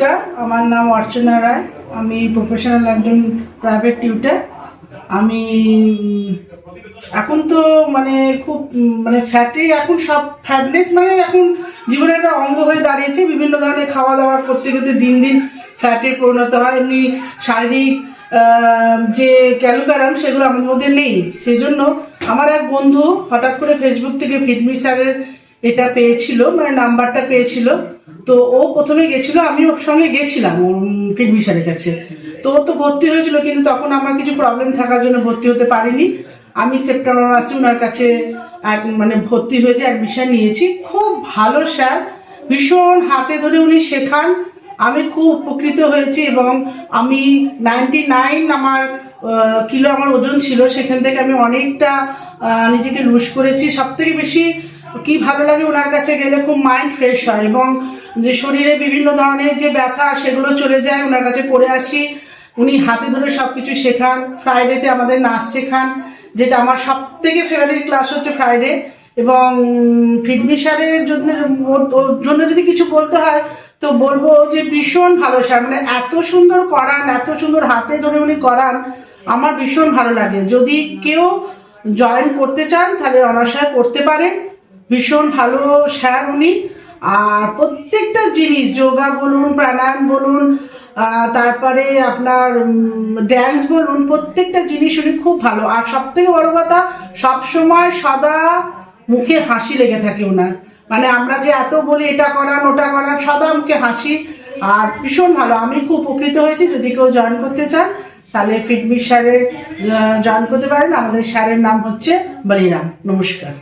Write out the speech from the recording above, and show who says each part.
Speaker 1: নমস্কার, আমার নাম অর্চনা রায়। আমি প্রফেশনাল একজন প্রাইভেট টিউটার। আমি এখন তো খুব ফ্যাটি, এখন সব ফ্যাটনেস এখন জীবনের একটা অঙ্গ হয়ে দাঁড়িয়েছে। বিভিন্ন ধরনের খাওয়া দাওয়া করতে করতে দিন দিন ফ্যাটে পরিণত হয়। এমনি শারীরিক যে ক্যালকুলাম সেগুলো আমার মধ্যে নেই। সেই জন্য আমার এক বন্ধু হঠাৎ করে ফেসবুক থেকে ফিটমি স্যারের এটা পেয়েছিল, নাম্বারটা পেয়েছিল। তো ও প্রথমে গেছিল, আমি ওর সঙ্গে গেছিলাম ওর ফিটমি স্যারের কাছে। তো ও তো ভর্তি হয়েছিল, কিন্তু তখন আমার কিছু প্রবলেম থাকার জন্য ভর্তি হতে পারিনি। আমি সেপ্টেম্বর মাসে ওনার কাছে ভর্তি হয়েছে, অ্যাডমিশন নিয়েছি। খুব ভালো স্যার, ভীষণ হাতে ধরে উনি শেখান। আমি খুব উপকৃত হয়েছি এবং আমি 99 আমার কিলো আমার ওজন ছিল, সেখান থেকে আমি অনেকটা নিজেকে লুজ করেছি। সব থেকে বেশি কি ভালো লাগে, ওনার কাছে গেলে খুব মাইন্ড ফ্রেশ হয় এবং যে শরীরে বিভিন্ন ধরনের যে ব্যথা সেগুলো চলে যায়। ওনার কাছে করে আসি, উনি হাতে ধরে সব কিছু শেখান। ফ্রাইডেতে আমাদের নাচ শেখান, যেটা আমার সব থেকে ফেভারিট ক্লাস হচ্ছে ফ্রাইডে। এবং ফিটমি স্যারের জন্য যদি কিছু বলতে হয় তো বলবো যে ভীষণ ভালো স্যার, এত সুন্দর করান, এত সুন্দর হাতে ধরে উনি করান, আমার ভীষণ ভালো লাগে। যদি কেউ জয়েন করতে চান তাহলে অনায়াসে করতে পারেন। ভীষণ ভালো স্যার উনি। আর প্রত্যেকটা জিনিস, যোগা বলুন, প্রাণায়াম বলুন, তারপরে আপনার ড্যান্স বলুন, প্রত্যেকটা জিনিস উনি খুব ভালো। আর সব থেকে বড় কথা, সবসময় সদা মুখে হাসি লেগে থাকে ওনার। আমরা যে এত বলি এটা করান ওটা করান, সদা মুখে হাসি। আর ভীষণ ভালো, আমি খুব উপকৃত হয়েছি। যদি কেউ জয়েন করতে চান তাহলে ফিটমি স্যারের জয়েন করতে পারেন। আমাদের স্যারের নাম হচ্ছে বলিরাম। নমস্কার।